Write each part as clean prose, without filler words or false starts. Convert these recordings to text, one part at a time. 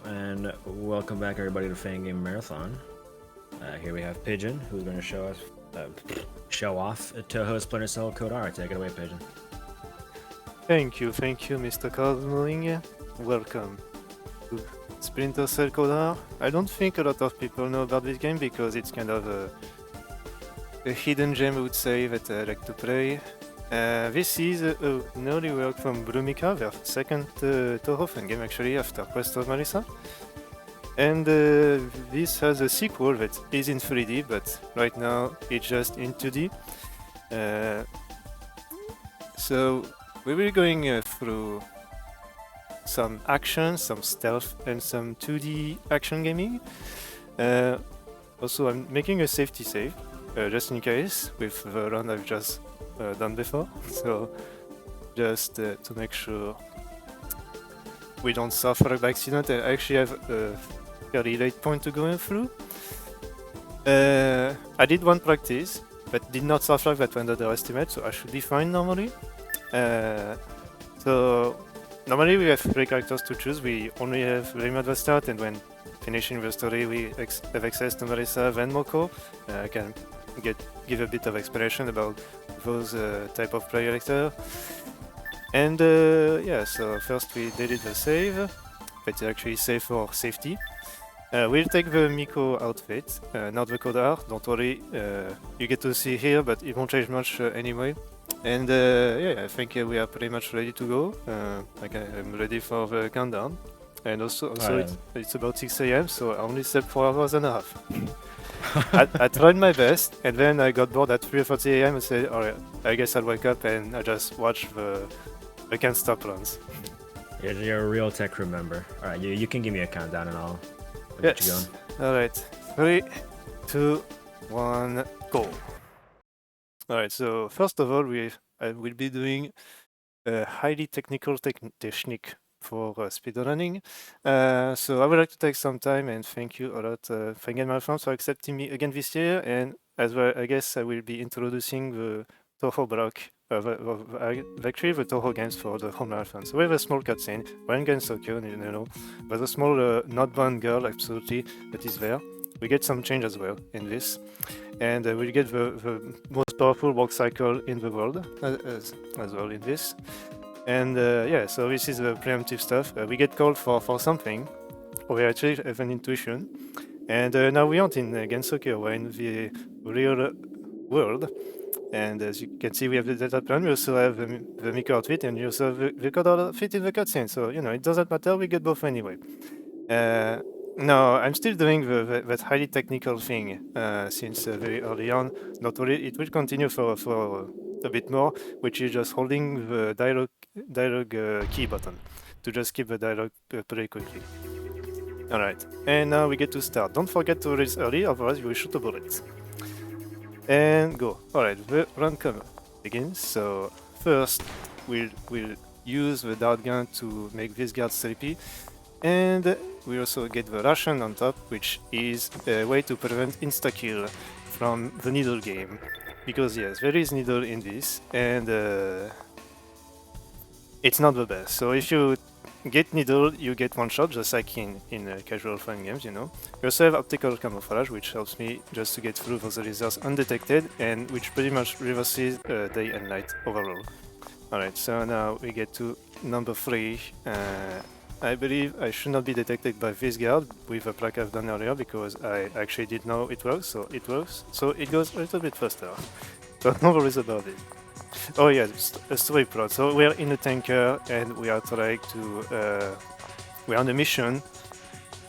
And welcome back, everybody, to Fangame Marathon. Here we have Pigeon, who's going to show off Touhou Splinter Cell Code R. Take it away, Pigeon. Thank you, Mr. Cosmoling. Welcome to Splinter Cell Code. I don't think a lot of people know about this game because it's kind of a hidden gem, I would say, that I like to play. This is an early work from Brumika, their second Touhou Fangame actually, after Quest of Marisa. And this has a sequel that is in 3D, but right now it's just in 2D. So we will be going through some action, some stealth, and some 2D action gaming. Also, I'm making a safety save, just in case, with the run I've just done before. So, just to make sure we don't suffer by accident. I actually have a fairly late point to go through. I did one practice, but did not suffer that went underestimate, so I should be fine normally. So normally we have 3 characters to choose. We only have Reimu at the start, and when finishing the story we have access to Marisa and Moko. I can give a bit of explanation about those type of player character. And yeah, so first we did the save, but actually save for safety. We'll take the Miko outfit, not the code art, don't worry, you get to see here, but it won't change much anyway. And yeah, I think we are pretty much ready to go. I'm ready for the countdown. And also it's about 6 AM, so I only slept 4 hours and a half. I tried my best, and then I got bored at 3:30 AM and said, alright, I guess I'll wake up and I just watch the Can't Stop runs. You're a real tech crew member. Alright, you can give me a countdown and I'll get you going. Alright, 3, 2, 1, go. Alright, so first of all, I will be doing a highly technical technique for speedrunning. So I would like to take some time and thank you a lot, Fangame Marathon, for accepting me again this year. And as well, I guess I will be introducing the Touhou block, actually the Touhou games for the whole marathon. So we have a small cutscene, one game soccer, you know, but a small not born girl, absolutely, that is there. We get some change as well in this, and we get the most powerful walk cycle in the world as well in this. And yeah, so this is the preemptive stuff. We get called for something, or we actually have an intuition. And now we aren't in Gensoke, we're in the real world. And as you can see, we have the data plan. We also have the Miko outfit, and we also have the code outfit in the cutscene. So, you know, it doesn't matter, we get both anyway. No, I'm still doing that highly technical thing since very early on. Not only it will continue for a bit more, which is just holding the dialogue key button to just keep the dialogue pretty quickly. All right, and now we get to start. Don't forget to release early, otherwise you will shoot a bullet. And go. All right, the run begins. So first we'll use the dart gun to make this guard sleepy. And we also get the Russian on top, which is a way to prevent insta-kill from the needle game. Because yes, there is needle in this, and it's not the best. So if you get needle, you get one shot, just like in casual fun games, you know. We also have optical camouflage, which helps me just to get through those lasers undetected, and which pretty much reverses day and night overall. Alright, so now we get to number 3. I believe I should not be detected by this guard with a plaque I've done earlier because I actually did know it works, so it works. So it goes a little bit faster. So no worries about it. Oh yeah, a story plot. So we are in a tanker and we are trying to... we are on a mission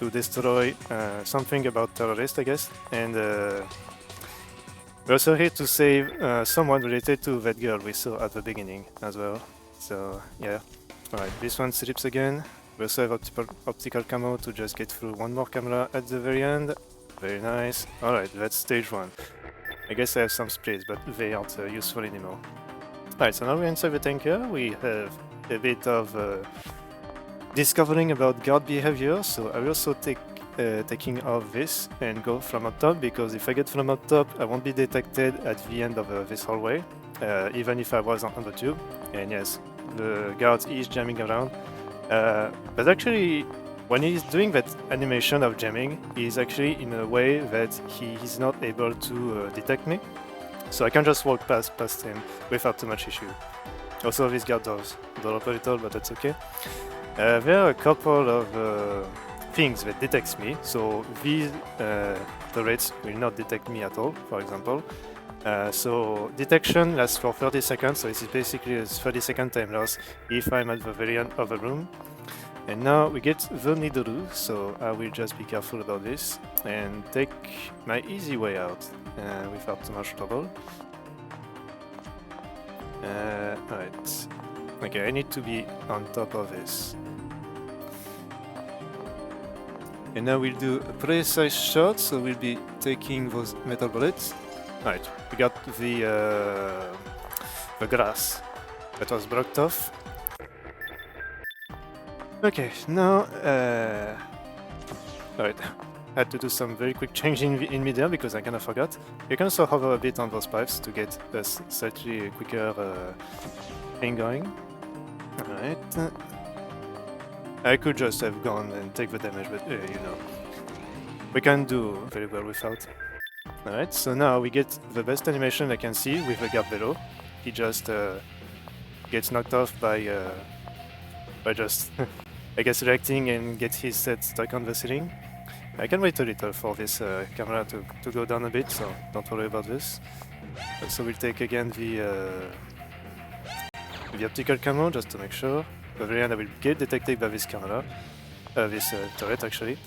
to destroy something about terrorists, I guess. And we're also here to save someone related to that girl we saw at the beginning as well. So yeah. Alright, this one sleeps again. We also have optical camo to just get through one more camera at the very end. Very nice. Alright, that's stage 1. I guess I have some sprays, but they aren't useful anymore. Alright, so now we're inside the tanker. We have a bit of discovering about guard behavior, so I will also taking off this and go from up top, because if I get from up top, I won't be detected at the end of this hallway, even if I was on the tube. And yes, the guard is jamming around. But actually, when he's doing that animation of jamming, he's actually in a way that he is not able to detect me. So I can just walk past him without too much issue. Also, this guard does up a little, but that's okay. There are a couple of things that detects me. So these turrets will not detect me at all, for example. So detection lasts for 30 seconds, so this is basically a 30-second time loss if I'm at the very end of the room. And now we get the needle, so I will just be careful about this and take my easy way out without too much trouble. Alright. Okay, I need to be on top of this. And now we'll do a precise shot, so we'll be taking those metal bullets. Alright, we got the grass that was blocked off. Okay, now alright, I had to do some very quick change in midair because I kind of forgot. You can also hover a bit on those pipes to get a slightly quicker thing going. Alright. I could just have gone and take the damage, but you know, we can do very well without. Alright, so now we get the best animation I can see with the guard below. He just gets knocked off by just, I guess, reacting and gets his head stuck on the ceiling. I can wait a little for this camera to go down a bit, so don't worry about this. So we'll take again the optical camo just to make sure. The very end I will get detected by this camera, this turret actually.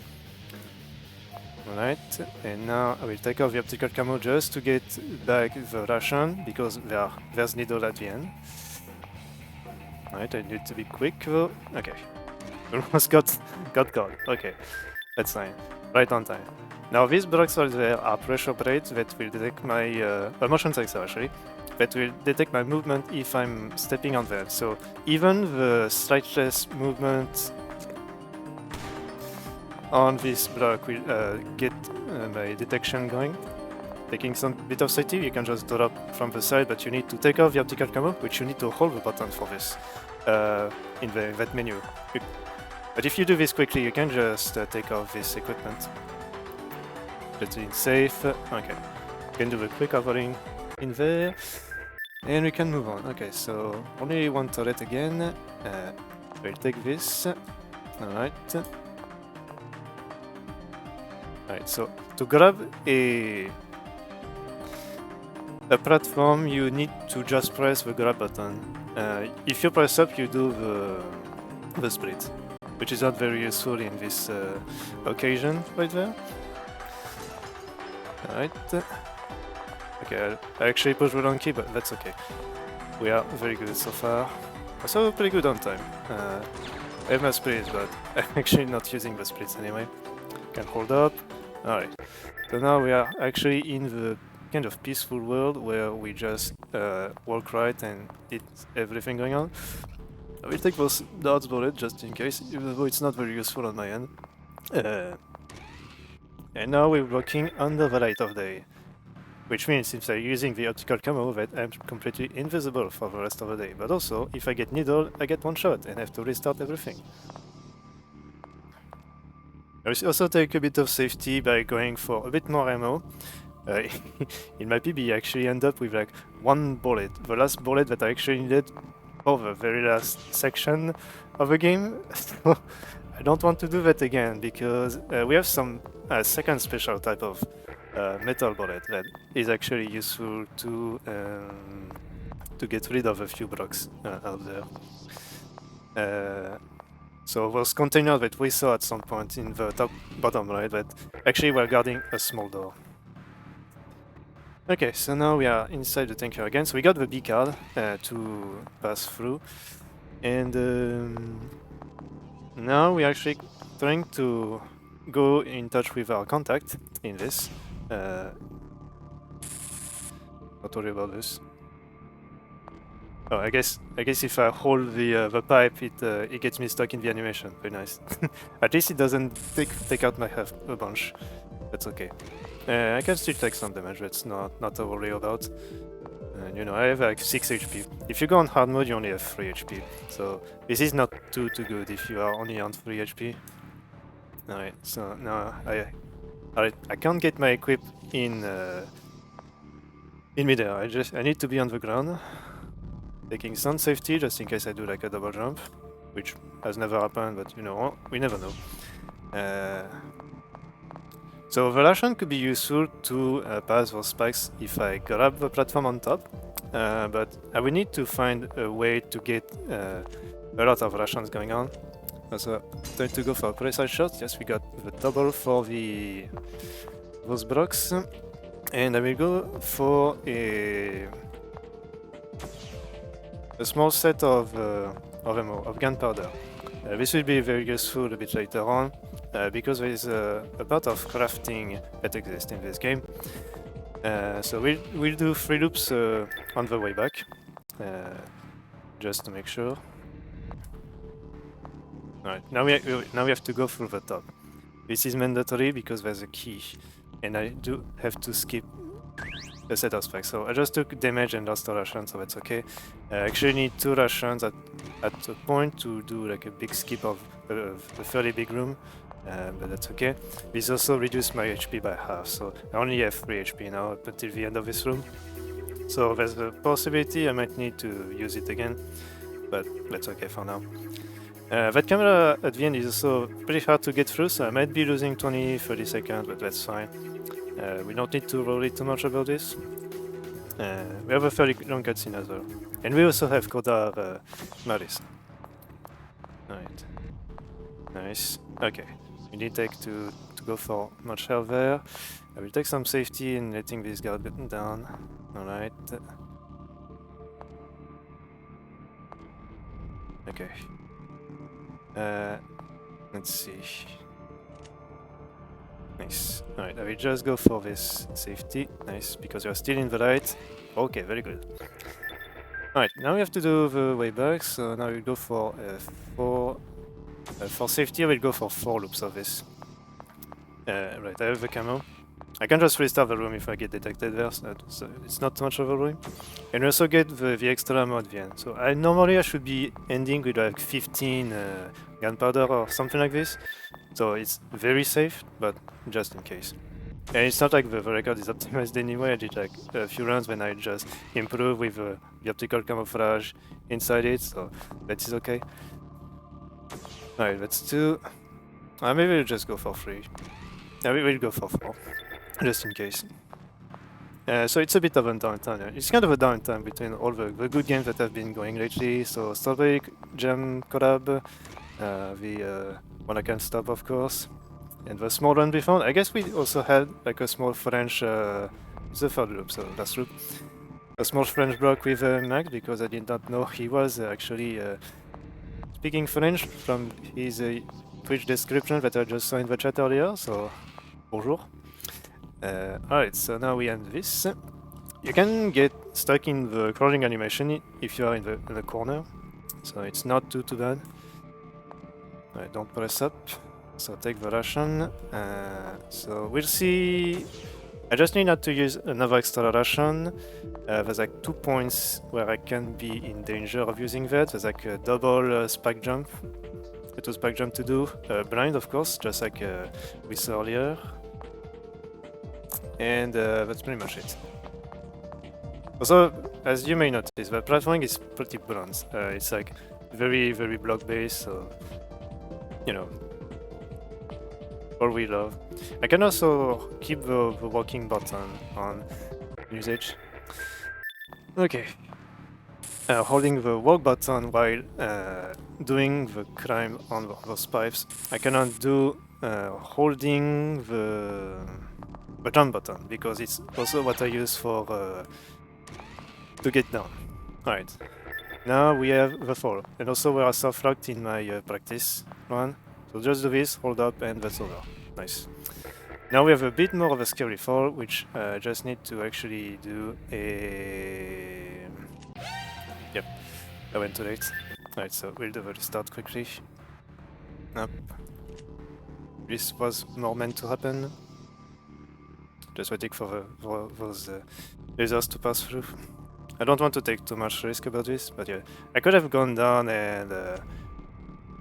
Alright, and now I will take off the optical camo just to get back the ration because there's needle at the end. Alright, I need to be quick though. Okay, almost got caught. Okay, that's fine. Right on time. Now these blocks right there are pressure plates that will detect my motion sensor actually. That will detect my movement if I'm stepping on them. So even the slightest movement on this block will get my detection going. Taking some bit of safety, you can just drop from the side, but you need to take off the optical camo, which you need to hold the button for this in that menu. But if you do this quickly, you can just take off this equipment. Just being safe. Okay, you can do the quick hovering in there, and we can move on. Okay, so only one turret again. We'll take this. Alright. Alright, so to grab a platform, you need to just press the grab button. If you press up, you do the split, which is not very useful in this occasion right there. Alright. Okay, I actually pushed the wrong key, but that's okay. We are very good so far. Also pretty good on time. I have my splits, but I'm actually not using the splits anyway. Can hold up. Alright. So now we are actually in the kind of peaceful world where we just walk right and hit everything going on. I will take those darts bullet just in case, even though it's not very useful on my end. And now we're walking under the light of day. Which means if I'm using the optical camo that I'm completely invisible for the rest of the day. But also, if I get needle, I get one shot and have to restart everything. I will also take a bit of safety by going for a bit more ammo. In my PB I actually end up with like one bullet, the last bullet that I actually needed for the very last section of the game. So I don't want to do that again because we have some second special type of metal bullet that is actually useful to get rid of a few blocks out there. So those containers that we saw at some point in the bottom right, that actually were guarding a small door. Okay, so now we are inside the tanker again. So we got the B card to pass through, and now we're actually trying to go in touch with our contact in this. Not worry about this. Oh, I guess if I hold the pipe, it gets me stuck in the animation. Very nice. At least it doesn't take out my health a bunch. That's okay. I can still take some damage. That's not to worry about. You know, I have like 6 HP. If you go on hard mode, you only have 3 HP. So this is not too good if you are only on 3 HP. Alright, so now I can't get my equip in midair. I need to be on the ground, taking some safety just in case I do like a double jump, which has never happened, but you know, we never know. So the Russian could be useful to pass those spikes if I grab the platform on top, but I will need to find a way to get a lot of Russians going on. So trying to go for a precise shot. Yes, we got the double for those blocks, and I will go for a small set of ammo, of gunpowder. This will be very useful a bit later on, because there is a part of crafting that exists in this game. So we'll do 3 loops on the way back, just to make sure. Alright, now we have to go through the top. This is mandatory because there's a key, and I do have to skip a set of spikes. So I just took damage and lost a Russian, so that's okay. I actually need 2 Russians at a point to do like a big skip of a fairly big room, but that's okay. This also reduced my HP by half, so I only have 3 HP now up until the end of this room. So there's a possibility I might need to use it again, but that's okay for now. That camera at the end is also pretty hard to get through, so I might be losing 20-30 seconds, but that's fine. We don't need to worry too much about this. We have a fairly long cutscene as well. And we also have Kodar Maris. Alright. Nice. Okay. We need to go for much health there. I will take some safety in letting this guard down. Alright. Okay. Let's see. Nice. Alright, I will just go for this safety. Nice, because you're still in the light. Okay, very good. Alright, now we have to do the way back, so now we'll go for 4... for safety, I will go for 4 loops of this. Right, I have the camo. I can just restart the room if I get detected there, so it's not too much of a room. And we also get the extra ammo at the end. So normally I should be ending with like 15 gunpowder or something like this. So it's very safe, but just in case. And it's not like the record is optimized anyway. I did like a few runs when I just improve with the optical camouflage inside it, so that is okay. Alright, let's do... maybe we'll just go for 3. Yeah, we will go for 4, just in case. So it's a bit of a downtime. It's kind of a downtime between all the good games that have been going lately. So Strawberry Jam collab, the One I Can't Stop, of course, and the small one we found. I guess we also had like a small French, it's the third loop, so last loop. A small French block with Max, because I did not know he was actually speaking French from his Twitch description that I just saw in the chat earlier, so bonjour. Alright, so now we end this. You can get stuck in the crawling animation if you are in the corner, so it's not too bad. Alright, don't press up, so take the Russian. So we'll see. I just need not to use another extra Russian. There's like 2 points where I can be in danger of using that. There's like a double spike jump. A 2 spike jump to do. Blind, of course, just like we saw earlier. And that's pretty much it. Also, as you may notice, the platforming is pretty blunt. It's like very block based, so you know, all we love. I can also keep the walking button on usage. Okay. Holding the walk button while doing the climb on those pipes. I cannot do holding the jump button, because it's also what I use for to get down. Alright. Now we have the fall, and also we are soft locked in my practice one. So just do this, hold up, and that's over. Nice. Now we have a bit more of a scary fall, which I just need to actually do a... Yep, I went too late. Alright, so we'll do the restart quickly. Up. This was more meant to happen. Just waiting for those lasers to pass through. I don't want to take too much risk about this, but yeah, I could have gone down and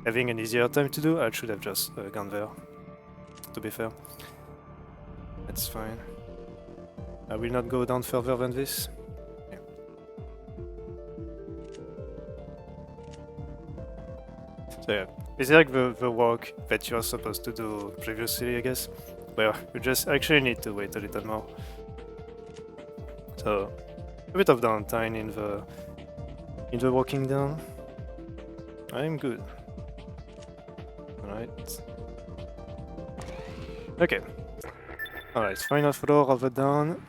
having an easier time to do. I should have just gone there. to be fair. That's fine. I will not go down further than this. Yeah. So yeah, it's like the work that you're supposed to do previously, I guess. Well, you just actually need to wait a little more. So a bit of downtime in the walking down. I'm good. Alright. Okay. Alright, final floor of the down.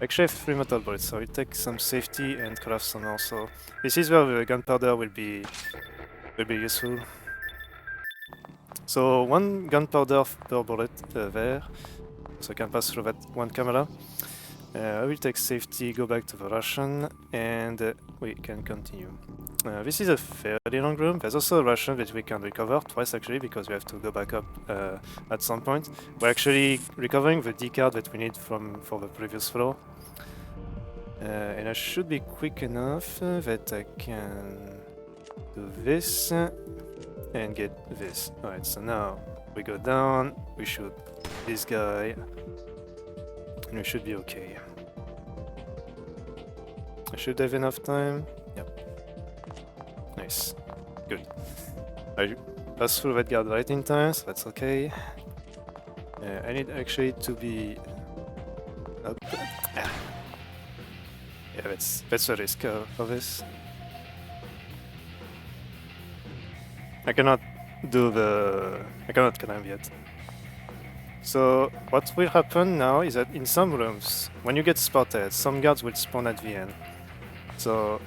Actually I have 3 metal bullets, so I'll take some safety and craft some also. This is where the gunpowder will be useful. So 1 gunpowder per bullet there, so I can pass through that 1 camera. I will take safety, go back to the Russian, and we can continue. This is a fairly long room. There's also a Russian that we can recover twice actually, because we have to go back up at some point. We're actually recovering the D card that we need for the previous floor. And I should be quick enough that I can do this and get this. Alright, so now we go down, we shoot this guy, and we should be okay. I should have enough time. Yep. Nice. Good. I passed through that guard right in time, so that's okay. I need actually to be up. Ah. Yeah, that's the risk of this. I cannot climb yet. So what will happen now is that in some rooms, when you get spotted, some guards will spawn at the end. So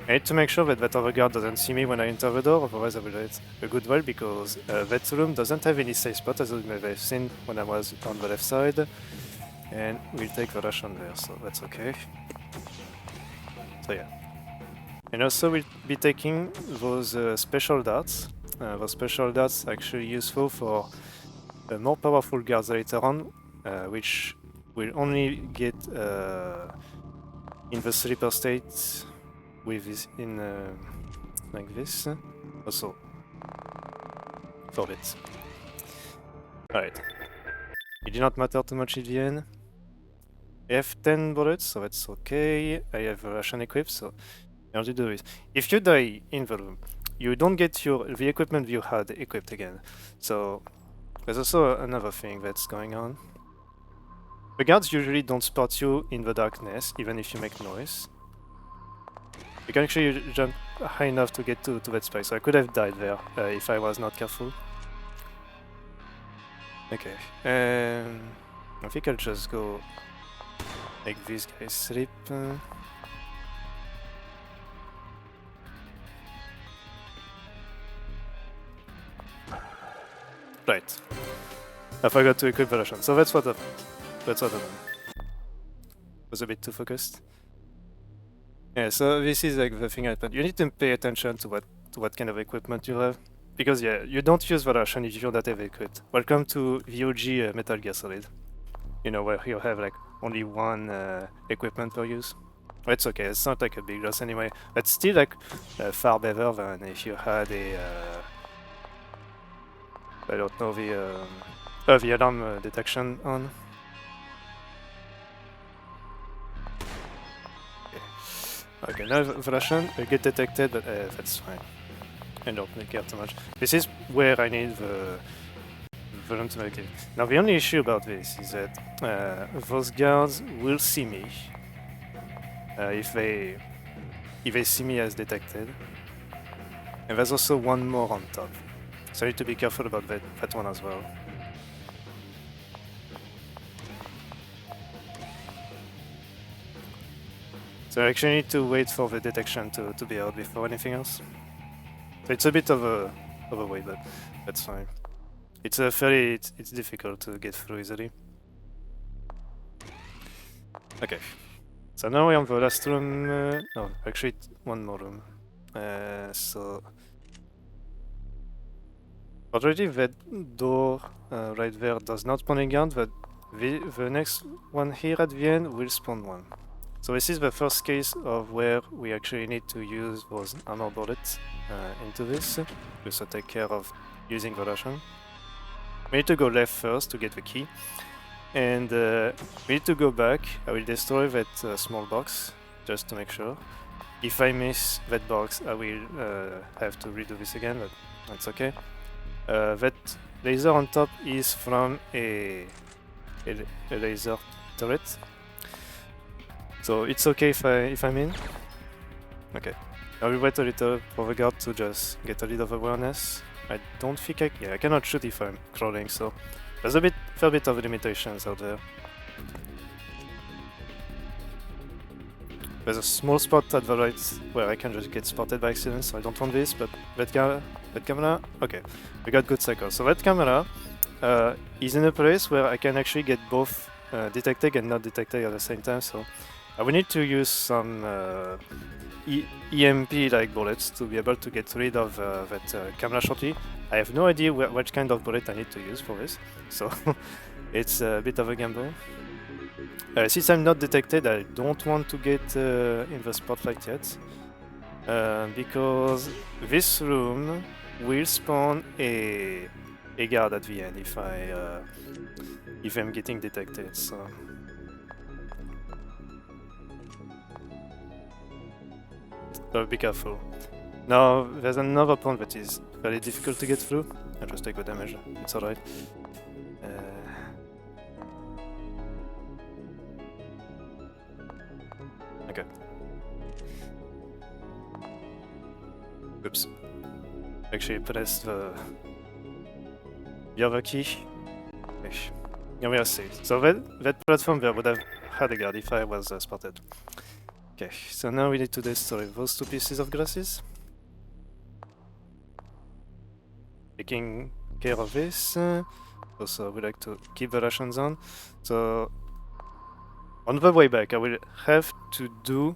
I need to make sure that other guard doesn't see me when I enter the door, otherwise I will hit a good while, because that room doesn't have any safe spot, as you may have seen when I was on the left side. And we'll take the Russian there, so that's okay. So yeah. And also we'll be taking those special darts. Those special darts are actually useful for more powerful guards later on, which will only get in the sleeper state with this like this. Also, for it. Alright. It did not matter too much in the end. I have 10 bullets, so that's okay. I have Russian equipped, so I'll do is if you die in the room, you don't get the equipment you had equipped again. So there's also another thing that's going on. The guards usually don't spot you in the darkness, even if you make noise. You can actually jump high enough to get to that space, so I could have died there if I was not careful. Okay, I think I'll just go make these guys sleep. Right. I forgot to equip the Russian, so that's what happened. That's what happened. Was a bit too focused. Yeah, so this is like the thing happened. You need to pay attention to what kind of equipment you have. Because yeah, you don't use the Russian if you don't have equipped. Welcome to VOG Metal Gear Solid. You know, where you have like only 1 equipment per use. Well, it's okay, it's not like a big loss anyway. But still like far better than if you had a I don't know, the alarm detection on. Okay, now the Russian will get detected, but that's fine. I don't care too much. This is where I need the voluntarily. Now the only issue about this is that those guards will see me if they see me as detected. And there's also 1 more on top. So I need to be careful about that one as well. So I actually need to wait for the detection to be out before anything else. So it's a bit of a wait, but that's fine. It's it's difficult to get through easily. Okay. So now we're on the last room. No, actually 1 more room. So already that door right there does not spawn a guard, but the next one here at the end will spawn 1. So this is the first case of where we actually need to use those armor bullets into this, just to take care of using the Russian. we need to go left first to get the key. And we need to go back. I will destroy that small box just to make sure. If I miss that box, I will have to redo this again, but that's okay. That laser on top is from a laser turret. So it's okay if I'm in. Okay. I will wait a little for the guard to just get a little of awareness. I don't think I cannot shoot if I'm crawling, so there's a fair bit of limitations out there. There's a small spot at the right where I can just get spotted by accident, so I don't want this, but that camera, okay, we got good cycle. So that camera is in a place where I can actually get both detected and not detected at the same time, so I will need to use some EMP-like bullets to be able to get rid of that camera shortly. I have no idea which kind of bullet I need to use for this, so it's a bit of a gamble. Since I'm not detected, I don't want to get in the spotlight yet, because this room will spawn a guard at the end if I'm getting detected. So. So be careful. Now, there's another point that is very difficult to get through. I just take the damage, it's alright. Okay. Oops. Actually, press the other key. Okay. Now we are safe. So that platform there would have had a guard if I was spotted. Okay, so now we need to destroy those two pieces of glasses. Taking care of this. Also, we like to keep the rations on. So, on the way back, I will have to do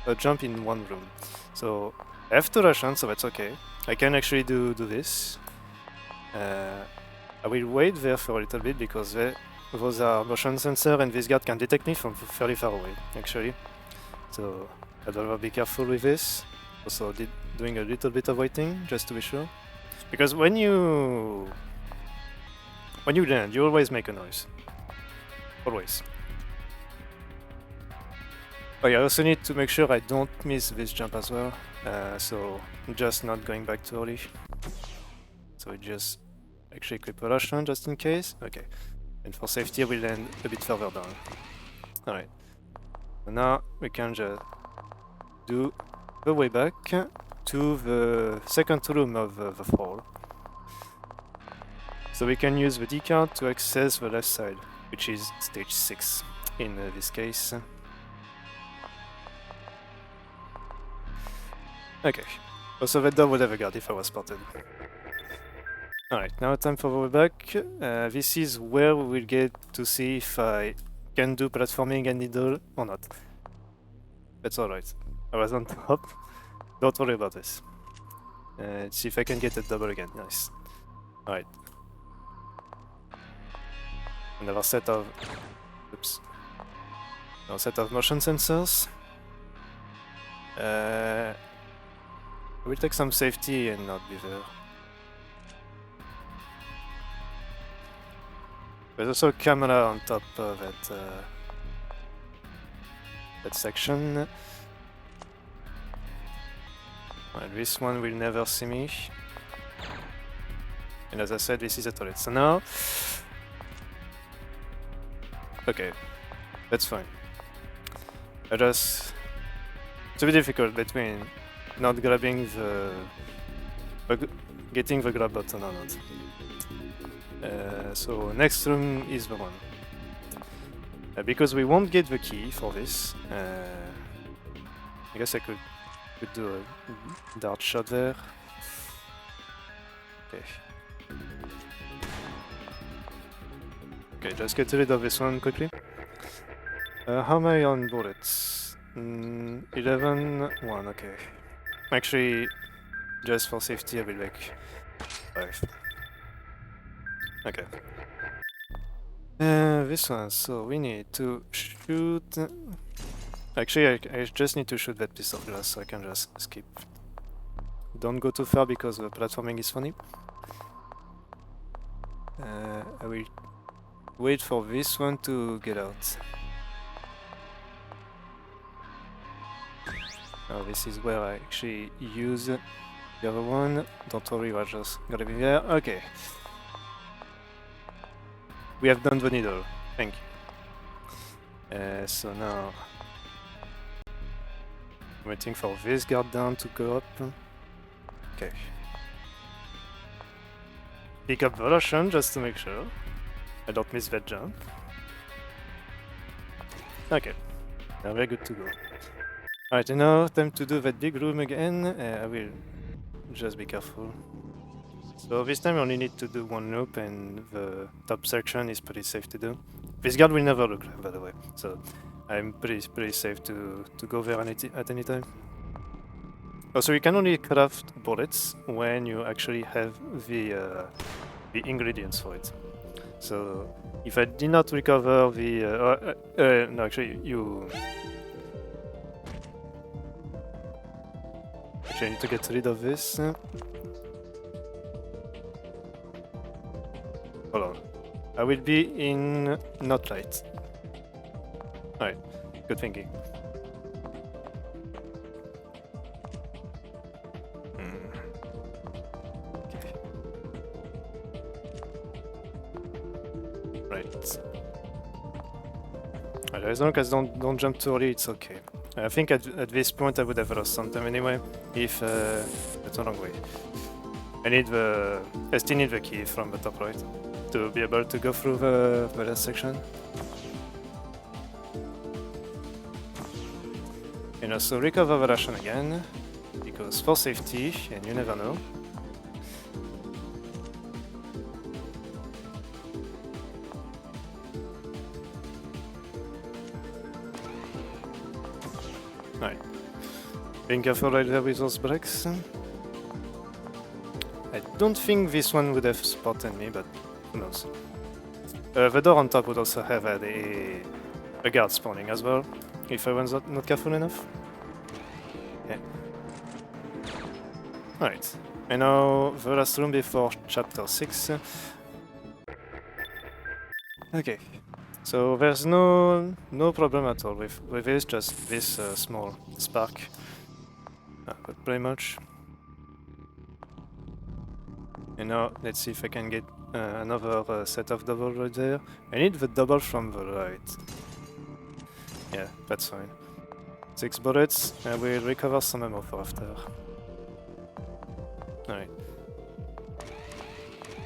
a jump in one room. So, I have 2 rations, so that's okay. I can actually do this. I will wait there for a little bit because those are motion sensor and this guard can detect me from fairly far away, actually. So I'd rather be careful with this. Also doing a little bit of waiting just to be sure. Because when you land, you always make a noise. Always. Oh yeah, I also need to make sure I don't miss this jump as well. So I'm just not going back too early. So we just actually equip a ration just in case. Okay. And for safety we'll land a bit further down. Alright. So now we can just do the way back to the second room of the fall. So we can use the D card to access the left side, which is stage 6 in this case. Okay. Also that door would have a guard if I was spotted. Alright, now time for the way back. This is where we will get to see if I can do platforming and needle or not. That's alright. I was on top. Don't worry about this. Let's see if I can get a double again. Nice. Alright. Another set of... Oops. Another set of motion sensors. I will take some safety and not be there. There's also a camera on top of that section. Well, this one will never see me. And as I said, this is a turret. So now... Okay, that's fine. It's a bit difficult between not grabbing getting the grab button or not. So next room is the one. Because we won't get the key for this, I guess I could do a dart shot there. Okay. Okay, just get rid of this one quickly. How am I on bullets? 11, 1, okay. Actually, just for safety I will make 5. Okay. This one, so we need to shoot... Actually, I just need to shoot that piece of glass so I can just skip. Don't go too far because the platforming is funny. I will wait for this one to get out. Now this is where I actually use the other one. Don't worry, we're just gonna be there. Okay. We have done the needle. Thank you. So now... I'm waiting for this guard down to go up. Okay. Pick up Velotion just to make sure I don't miss that jump. Okay. Now we're good to go. Alright, and now time to do that big room again. I will just be careful. So this time I only need to do one loop and the top section is pretty safe to do. This guard will never look like, by the way, so I'm pretty safe to go there at any time. Also, you can only craft bullets when you actually have the ingredients for it. So if I did not recover the... no, actually, you... Actually, I need to get rid of this. Hold on. I will be in not light. Alright, good thinking. Okay. Right. Alright, as long as don't jump too early, it's okay. I think at this point I would have lost some time anyway, if it's a long way. I still need the key from the top right to be able to go through the last section. And also recover the ration again, because for safety, and you never know. Alright. Being careful right there with those bricks. I don't think this one would have spotted me, but who knows. The door on top would also have had a guard spawning as well, if I was not careful enough. Yeah. Alright. And now the last room before chapter 6. Okay. So there's no problem at all with this, just this small spark. But pretty much. And now let's see if I can get another set of double right there. I need the double from the right. Yeah, that's fine. 6 bullets, and we'll recover some ammo for after. Alright.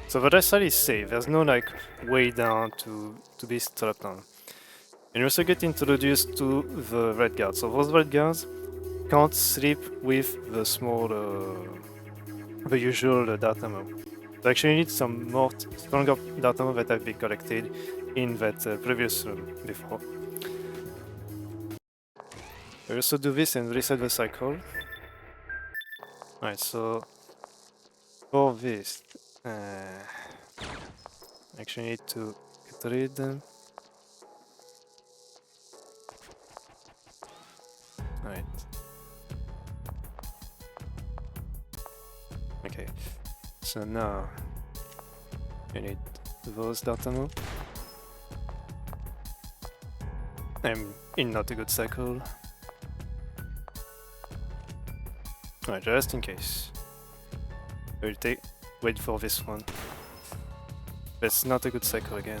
So the right side is safe, there's no like way down to be strapped on. And you also get introduced to the red guards. So those red guards can't sleep with the small, the usual dart ammo. So actually you need some more stronger dart ammo that have been collected in that previous room before. We also do this and reset the cycle. Alright, so for this, actually need to get rid. Alright. Okay, so now you need those dart ammo. I'm in not a good cycle. Alright, just in case. I will wait for this one. That's not a good cycle again.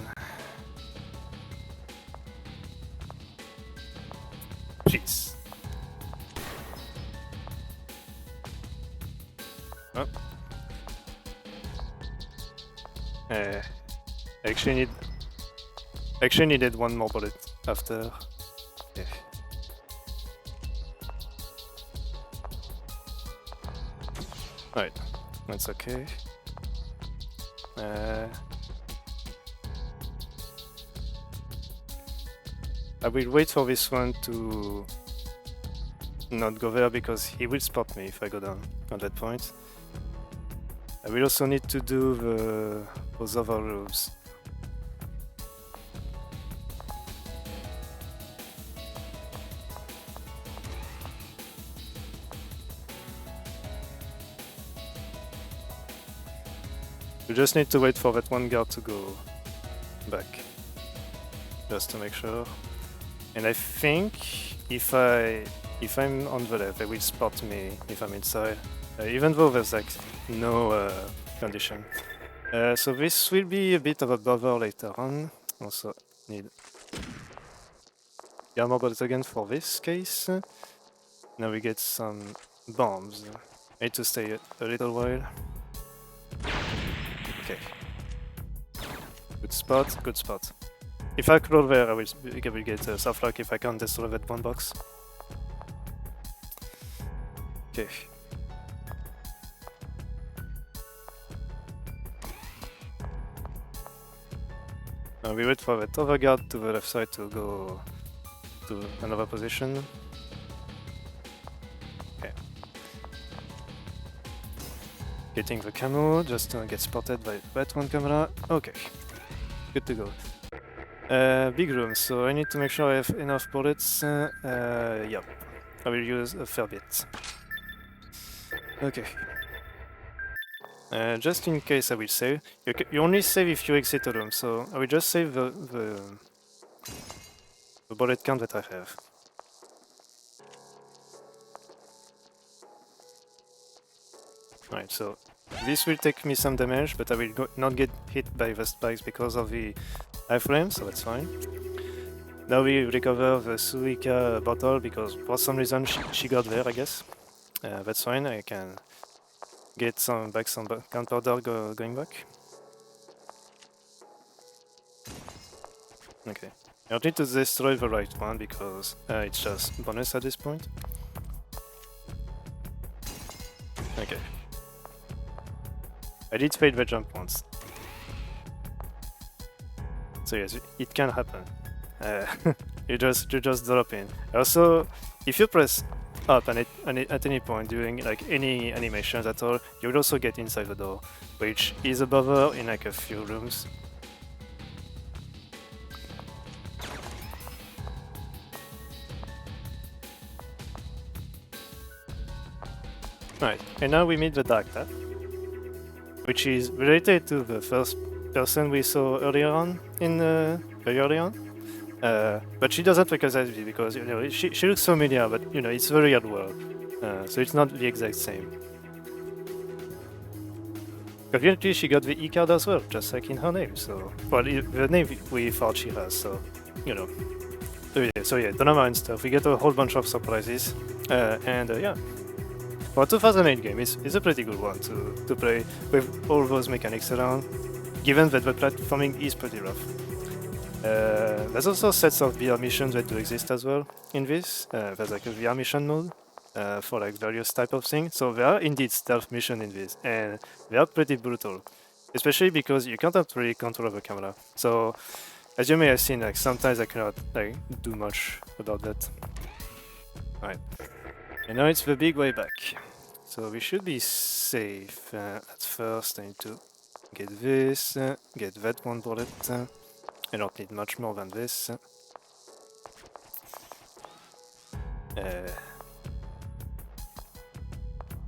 Jeez. Oh. I actually needed one more bullet after. Yeah. Right, that's okay. I will wait for this one to not go there because he will spot me if I go down at that point. I will also need to do those other roofs. We just need to wait for that one guard to go back, just to make sure. And I think if I'm on the left, they will spot me if I'm inside, even though there's like no condition. So this will be a bit of a bother later on. Also need armor bullets again for this case. Now we get some bombs. I need to stay a little while. Okay. Good spot, good spot. If I crawl there, I will get soft lock if I can't destroy that one box. Okay. Now we wait for that other guard to the left side to go to another position. Okay. Getting the camo, just to get spotted by that one camera. Okay. Good to go. Big room, so I need to make sure I have enough bullets. Yep. I will use a fair bit. Okay. Just in case I will save. You only save if you exit a room, so I will just save the bullet count that I have. Right, so this will take me some damage, but I will not get hit by the spikes because of the iframe, so that's fine. Now we recover the Suika bottle because for some reason she got there, I guess. That's fine, I can get some gunpowder going back. Okay. I don't need to destroy the right one because it's just bonus at this point. Okay. I did fail the jump once. So yes, it can happen. You just drop in. Also, if you press up at any point during like any animations at all, you will also get inside the door, which is a bother in like a few rooms. Right, and now we meet the Dark Path, which is related to the first person we saw earlier on very early on. But she doesn't recognize me because she looks familiar, but it's very odd world, so it's not the exact same. Conveniently, she got the E card as well, just like in her name. So, well, the name we thought she has. So, So yeah, Donama and stuff. We get a whole bunch of surprises, and yeah. For a 2008 game, it's a pretty good one to play with all those mechanics around, given that the platforming is pretty rough. There's also sets of VR missions that do exist as well in this. There's like a VR mission mode for like various type of things. So there are indeed stealth missions in this, and they are pretty brutal, especially because you can't really control the camera. So as you may have seen, like sometimes I cannot like do much about that. Alright. And now it's the big way back. So we should be safe. At first I need to get this, get that one bullet. I don't need much more than this.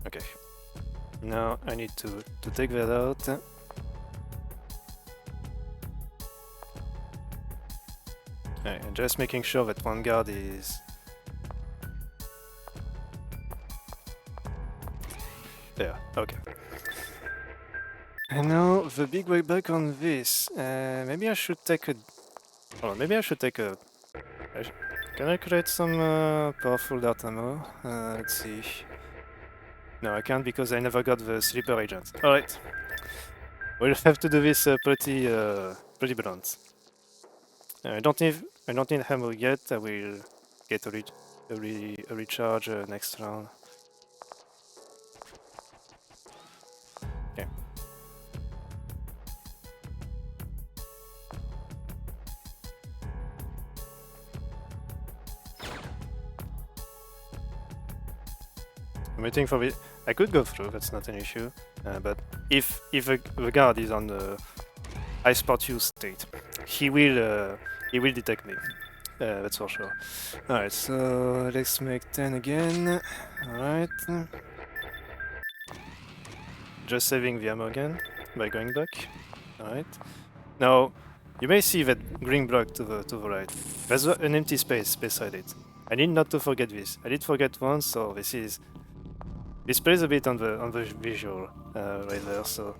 Okay. Now I need to take that out. And just making sure that one guard is there. Okay. And now the big way back on this. Maybe I should take a. Oh, maybe I should take a. Can I create some powerful dart ammo? Let's see. No, I can't because I never got the sleeper agent. All right. We'll have to do this pretty blunt. I don't need ammo yet. I will get a recharge next round. Okay. I'm waiting for it. I could go through. That's not an issue. But if the guard is on the I spot you state, he will detect me. That's for sure. Alright, so let's make 10 again. Alright. Just saving the ammo again. by going back. Alright. Now, you may see that green block to the right. There's an empty space beside it. I need not to forget this. I did forget once, so this plays a bit on the visual right there, so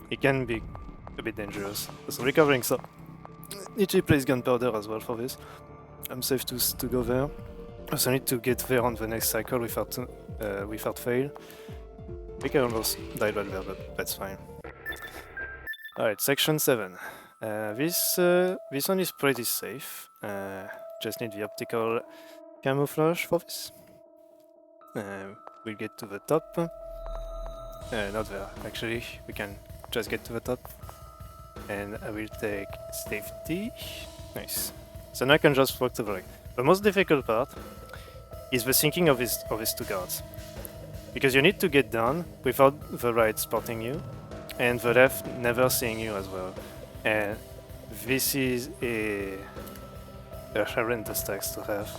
it can be a bit dangerous. So recovering, so Nietzsche plays gunpowder as well for this. I'm safe to go there. Also need to get there on the next cycle without fail. I think I almost died right there, but that's fine. Alright, section 7. This one is pretty safe. Just need the optical camouflage for this. We'll get to the top. Not there, actually. We can just get to the top. And I will take safety. Nice. So now I can just walk to the right. The most difficult part is the sinking of his two guards. Because you need to get down without the right spotting you, and the left never seeing you as well. And this is a horrendous task to have.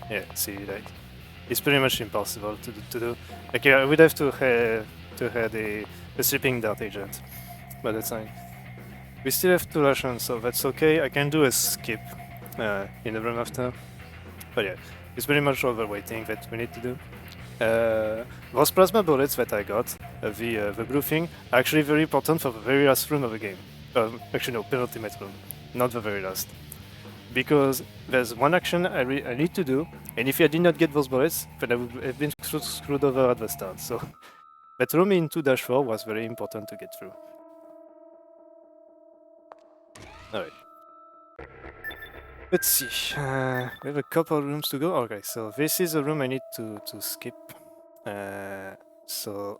Yeah, see, like, it's pretty much impossible to do. Like, I would have to have a sleeping dart agent, but that's fine. We still have 2 rations, so that's okay. I can do a skip in the room after. But yeah, it's pretty much all the waiting that we need to do. Those plasma bullets that I got, the blue thing, are actually very important for the very last room of the game. Actually no, penultimate room, not the very last. Because there's one action I need to do, and if I did not get those bullets, then I would have been screwed over at the start. So that room in 2-4 was very important to get through. Alright. Let's see. We have a couple rooms to go. Okay, so this is a room I need to skip. So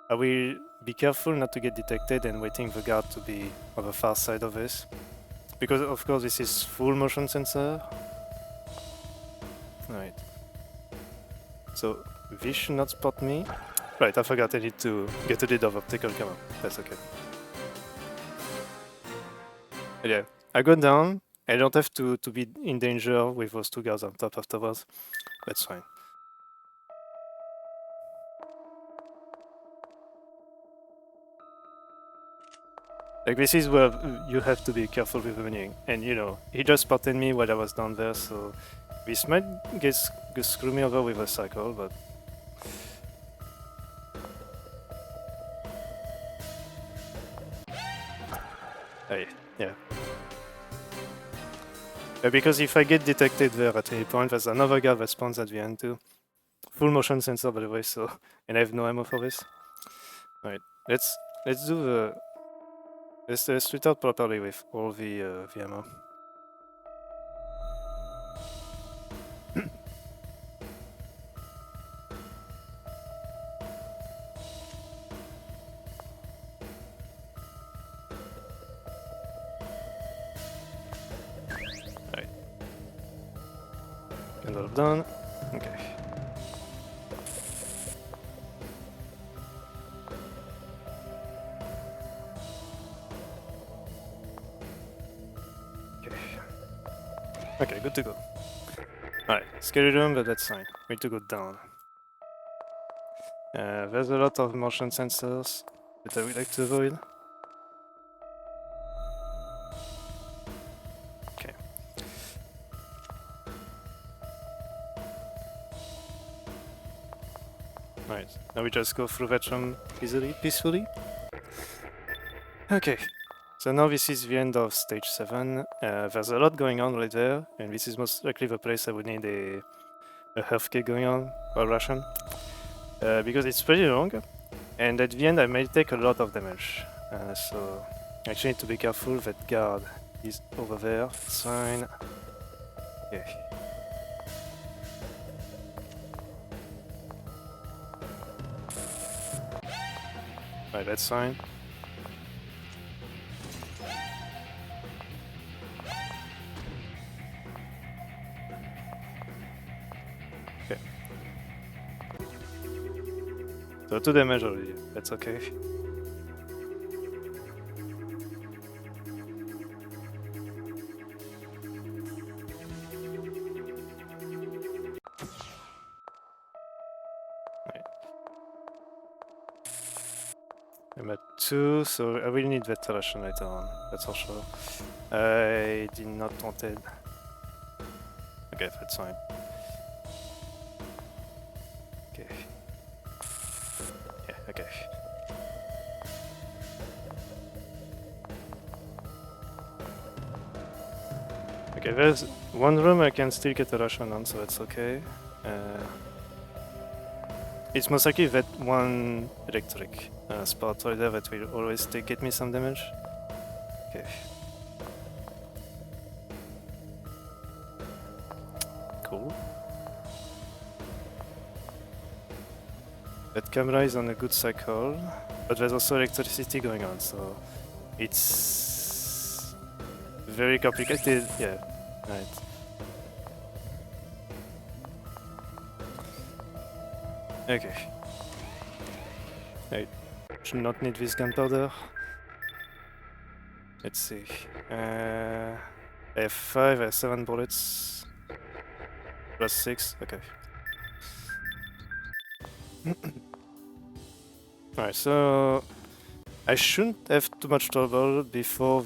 I will be careful not to get detected and waiting the guard to be on the far side of this. Because of course this is full motion sensor. Alright. So this should not spot me. Right, I forgot I need to get rid of optical camera. That's okay. But yeah, I go down. I don't have to be in danger with those 2 guards on top afterwards. That's fine. Like, this is where you have to be careful with the winning. And you know, he just spotted me while I was down there, so this might screw me over with a cycle, but... Hey, yeah. Because if I get detected there at any point, there's another guy that spawns at the end too. Full motion sensor, by the way, so... And I have no ammo for this. Alright, let's do the... Let's split out properly with all the ammo. Alright. Candle done. Okay. Okay, good to go. Alright, scary room, but that's fine. We need to go down. There's a lot of motion sensors that I would like to avoid. Okay. Alright, now we just go through that room easily, peacefully. Okay. So now this is the end of stage 7. There's a lot going on right there, and this is most likely the place I would need a health kit going on, or ration. Because it's pretty long, and at the end I may take a lot of damage. So I actually need to be careful. That guard is over there. It's fine. Okay. Right, that's fine. Okay. So 2 damage already, that's okay. Right. I'm at 2, so I will need ventilation later on, that's for sure. I did not want it. Okay, that's fine. Okay. Yeah, okay. Okay, there's one room I can still get a Russian on, so it's okay. It's most likely that one electric spot right there that will always get me some damage. Okay. Cool. That camera is on a good cycle, but there's also electricity going on, so it's very complicated. Yeah, right. Okay. I should not need this gunpowder. Let's see. I have 5, I have 7 bullets. Plus 6, okay. Alright, so I shouldn't have too much trouble before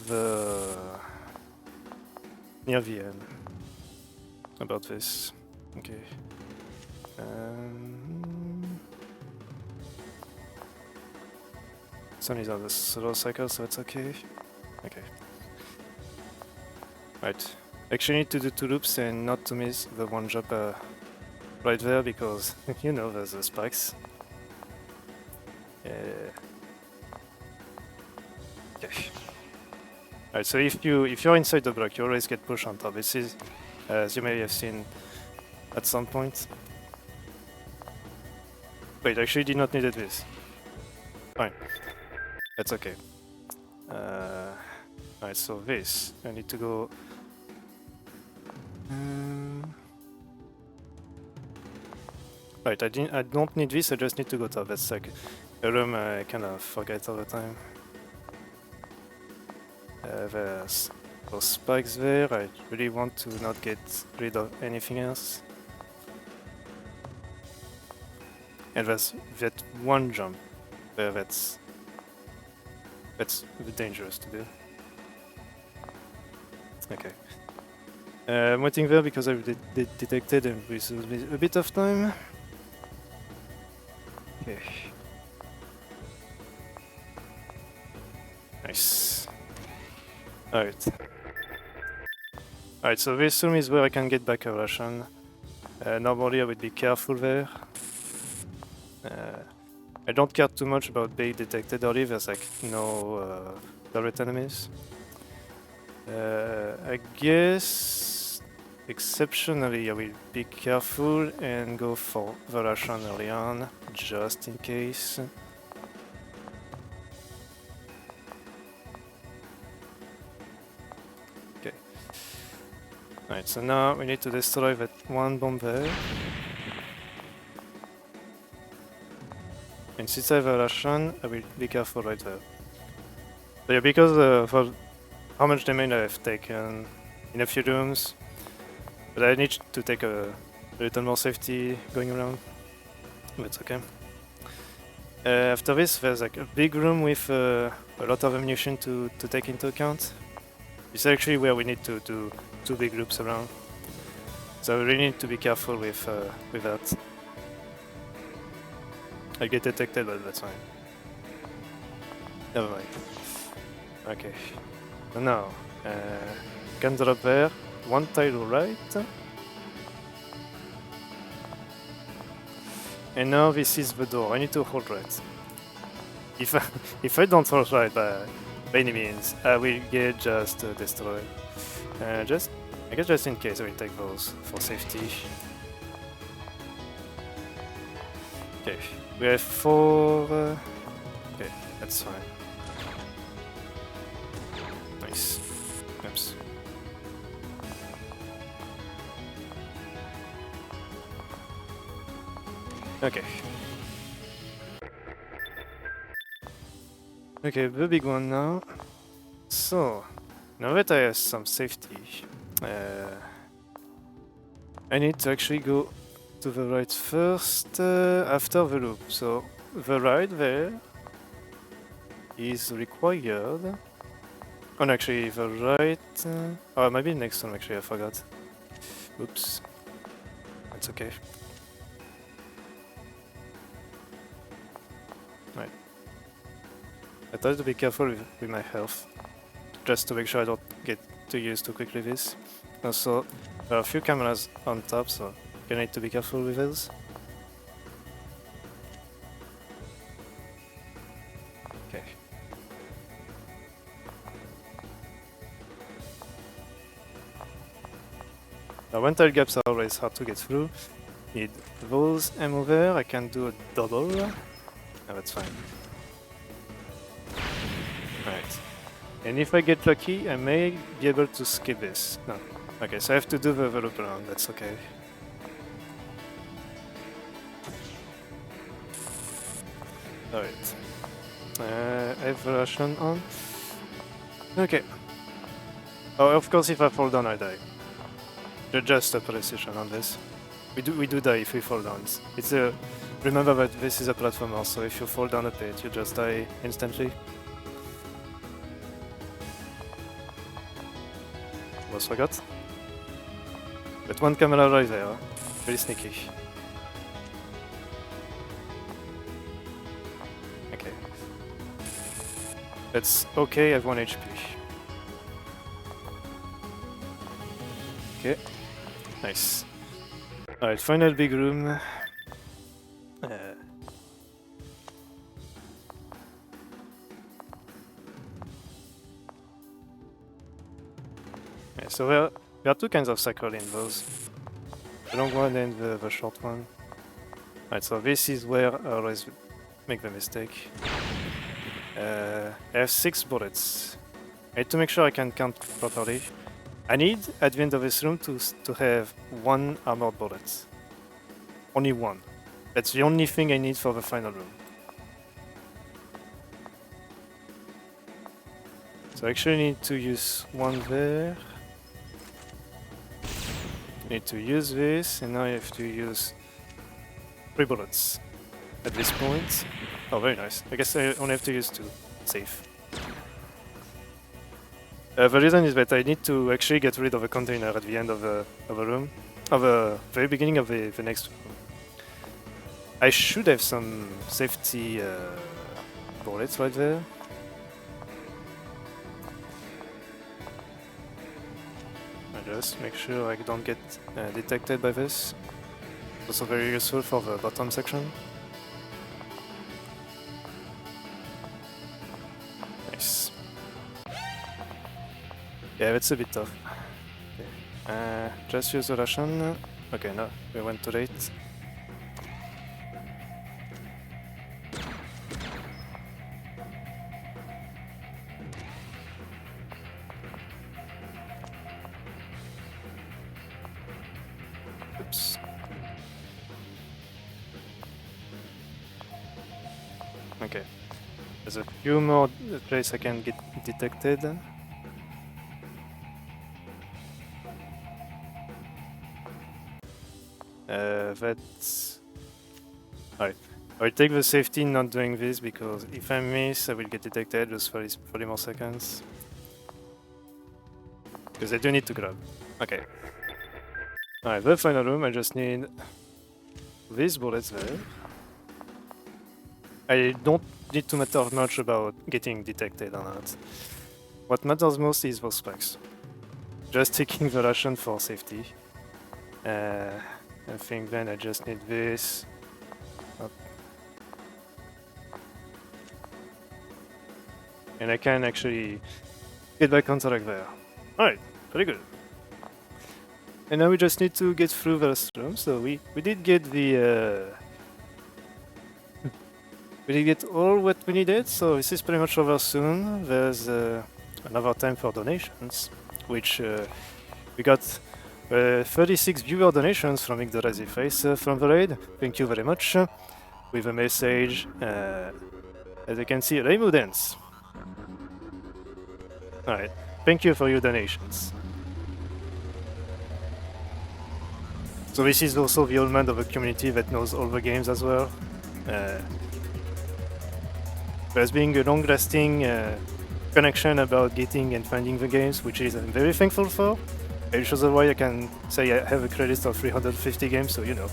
near the end about this. Okay. Some is on the slow cycle, so it's okay. Okay. Right. Actually need to do 2 loops and not to miss the one jump right there because you know there's the spikes. Okay. Alright, so if you're inside the block, you always get pushed on top. This is, as you may have seen at some point. Wait, actually did not need this. Fine. That's okay. Alright, so this, I need to go... Right, I don't need this, I just need to go top. That's like a room I kind of forget all the time. There's those spikes there, I really want to not get rid of anything else. And there's that one jump there that's dangerous to do. Okay. I'm waiting there because I've detected and with a bit of time. Okay. Nice. Alright. Alright, so this room is where I can get back a Russian. Normally I would be careful there. I don't care too much about being detected early, there's like no direct enemies. I guess exceptionally I will be careful and go for the Russian early on, just in case. Okay. Alright, so now we need to destroy that one bomb there. And since I have a Russian, I will be careful right there. So yeah, because for how much damage I have taken in a few rooms, but I need to take a little more safety going around. That's okay. After this, there's like a big room with a lot of ammunition to take into account. It's actually where we need to do 2 big loops around. So we really need to be careful with that. I get detected, but that's fine. Never mind. Okay. So now, can drop there, 1 tile right. And now this is the door. I need to hold right. If I don't hold right by any means, I will get just destroyed. I guess just in case I will take those for safety. Okay, we have 4. Okay, that's fine. Nice. Oops. Okay. Okay, the big one now. So, now that I have some safety, I need to actually go to the right first after the loop. So, the right there. is required. Oh, no, actually, the right. Oh, maybe the next one. Actually, I forgot. Oops. That's okay. Right. I try to be careful with my health, just to make sure I don't get too used too quickly this. Also, there are a few cameras on top, so you need to be careful with those. Okay. Now, one tile gaps are always hard to get through. Need those ammo there. I can do a double. Oh, that's fine. Right. And if I get lucky, I may be able to skip this. No. Okay, so I have to do the loop around. That's okay. Alright. I have the Russian on. Okay. Oh, of course, if I fall down, I die. Just a precision on this. We do die if we fall down. It's a. Remember that this is a platformer, so if you fall down a pit, you just die instantly. Almost forgot. But one camera right there. Very sneaky. Okay. That's okay, I have 1 HP. Okay. Nice. Alright, final big room. So there are two kinds of cycle in those. The long one and the short one. Alright, so this is where I always make the mistake. I have 6 bullets. I need to make sure I can count properly. I need, at the end of this room, to have 1 armored bullet. Only 1. That's the only thing I need for the final room. So I actually need to use 1 there. Need to use this, and now I have to use 3 bullets at this point. Oh, very nice. I guess I only have to use 2. Safe. The reason is that I need to actually get rid of a container at the end of a room, of the very beginning of the next room. I should have some safety bullets right there. I just make sure I don't get detected by this. Also very useful for the bottom section. Nice. Yeah, that's a bit tough. Okay. Just use the Russian. Okay, no, we went too late. Oops. Okay. There's a few more places I can get detected. That's... Alright. I will take the safety not doing this, because if I miss, I will get detected just for 40 more seconds. Because I do need to grab. Okay. Alright, the final room, I just need these bullets there. I don't need to matter much about getting detected or not. What matters most is those spikes. Just taking the Russian for safety. I think then I just need this. Up. And I can actually get back on track there. Alright, pretty good. And now we just need to get through the last room. So we did get the we did get all what we needed, so this is pretty much over soon. There's another time for donations, which we got 36 viewer donations from Ignorazi Face from the raid. Thank you very much. With a message, as you can see, Reimu dance. Alright, thank you for your donations. So this is also the old man of a community that knows all the games as well. there's being a long-lasting connection about getting and finding the games, which is I'm very thankful for. Which is why I can say I have a credit of 350 games, so you know.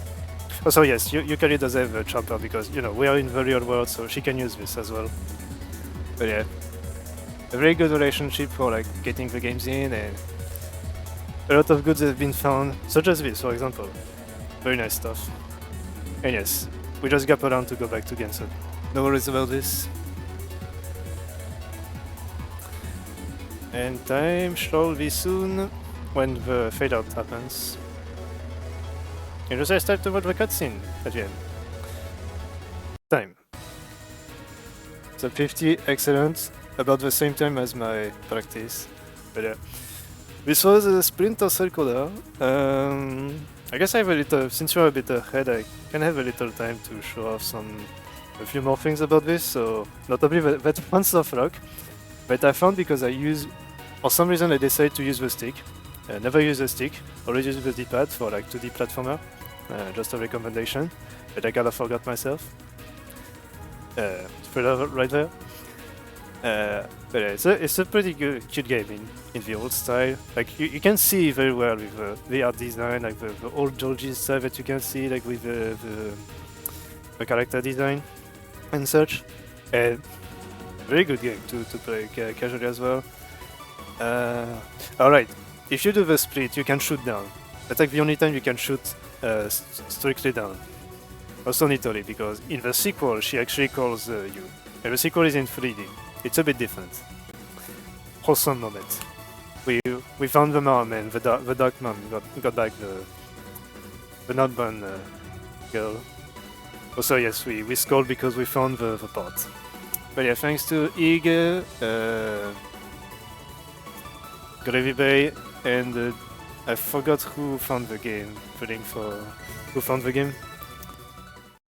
Also, yes, Yukari does have a chopper because, you know, we are in the real world, so she can use this as well. But yeah, a very good relationship for like getting the games in, and a lot of goods have been found, such as this, for example. Very nice stuff. And yes, we just got around to go back to Genso. No worries about this. And time shall be soon when the fade out happens. And just I start to watch the cutscene at the end. Time. So 50, excellent. About the same time as my practice. But yeah. This was a Splinter Circular. I guess I have a little, since you're a bit ahead, I can have a little time to show off a few more things about this. So, notably that one soft rock that I found because for some reason I decided to use the stick. Never use the stick, always use the D-pad for like 2D platformer. Just a recommendation, but I kinda forgot myself. Right there. But yeah, it's a pretty good, cute game in the old style. Like you can see very well with the art design, like the old Georgie's style that you can see, like with the character design and such. And very good game to play casually as well. Alright, if you do the split, you can shoot down. That's like the only time you can shoot strictly down. Also Nitori, because in the sequel she actually calls you. And the sequel is in 3D. It's a bit different. Wholesome moment. We found the mom, and the dark mom got back the not born girl. Also yes, we scored because we found the pot. But yeah, thanks to Ige, Gravy Bay, and I forgot who found the game. Who found the game,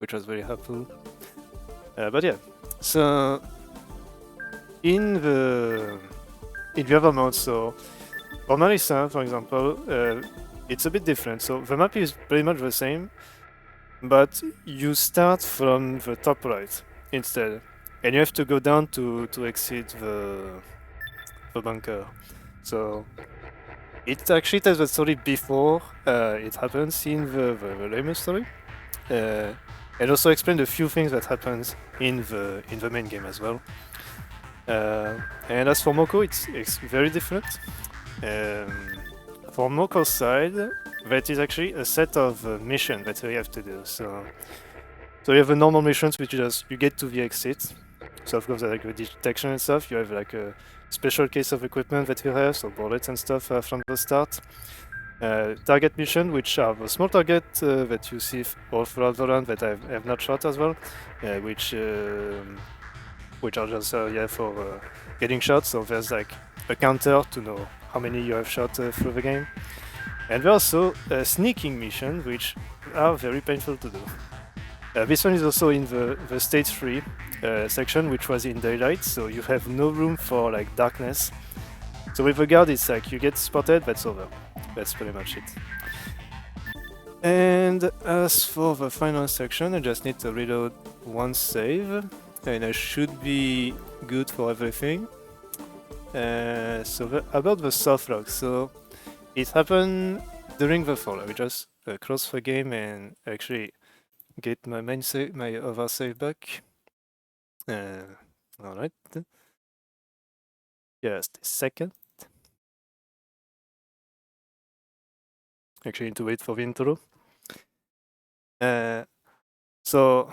which was very helpful. But yeah, so in the other modes, so for Marissa, for example, it's a bit different. So the map is pretty much the same, but you start from the top right instead, and you have to go down to exit the bunker. So it actually tells the story before it happens in the Reimu story, and also explain a few things that happens in the main game as well. And as for Moko, it's very different. For Moko's side, that is actually a set of missions that you have to do. So you have the normal missions, which is you get to the exit. So of course, like the detection and stuff, you have like a special case of equipment that you have, so bullets and stuff from the start. Target mission, which are the small target that you see all throughout the run that I have not shot as well, which are just for getting shots. So there's like a counter to know how many you have shot through the game. And there's also a sneaking mission, which are very painful to do. This one is also in the stage 3 section, which was in daylight, so you have no room for like darkness. So with the guard, it's like you get spotted, that's over. That's pretty much it. And as for the final section, I just need to reload one save, and I should be good for everything. So about the soft lock, so it happened during the fall. I just close the game and actually get my main save, my other save back. Alright. Just a second. Actually need to wait for the intro. So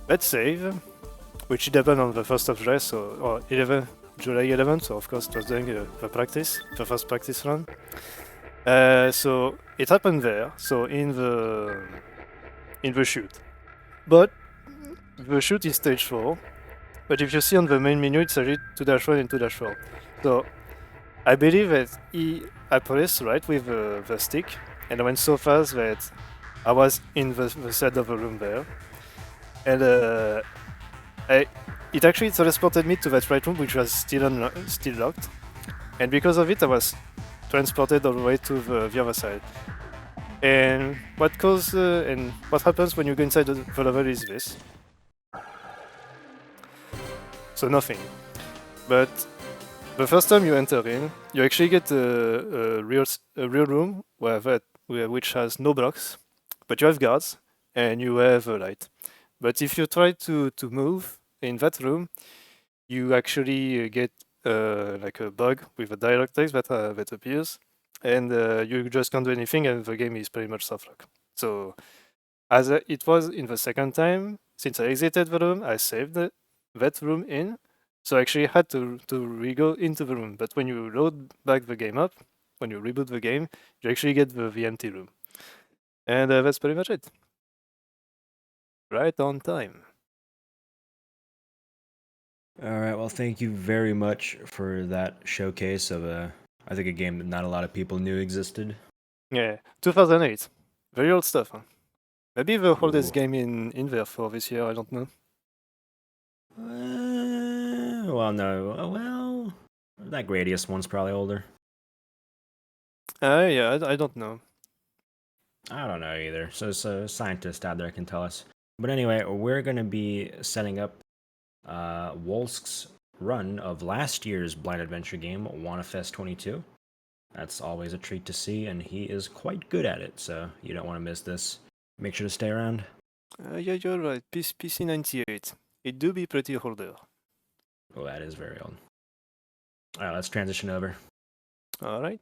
let's save, which did happen on the 1st of July, or July 11th, so of course it was during the first practice run. So it happened there, so in the shoot. But the shoot is stage 4, but if you see on the main menu, it's already 2-1 and 2-4. So I believe that I pressed right with the stick, and I went so fast that I was in the side of the room there. And it actually transported me to that right room, which was still locked. And because of it, I was transported all the way to the other side. And what happens when you go inside the level is this. so nothing. But the first time you enter in, you actually get a real room which has no blocks, but you have guards and you have a light. But if you try to move in that room, you actually get like a bug with a dialog text that appears, and you just can't do anything, and the game is pretty much soft lock. So as it was in the second time, since I exited the room, I saved that room in. So I actually had to re-go into the room. But when you load back the game up, when you reboot the game, you actually get the empty room. And that's pretty much it. Right on time. All right. Well, thank you very much for that showcase of I think a game that not a lot of people knew existed. Yeah, 2008. Very old stuff, huh? Maybe the oldest Ooh. game in there for this year, I don't know. Well, no. Well, that Gradius one's probably older. Yeah, I don't know. I don't know either. So, a scientist out there can tell us. But anyway, we're going to be setting up Wolsk's run of last year's blind adventure game, WannaFest 22. That's always a treat to see, and he is quite good at it, so you don't want to miss this. Make sure to stay around. Yeah, you're right. PC 98. It do be pretty older. Oh, that is very old. All right, let's transition over. All right.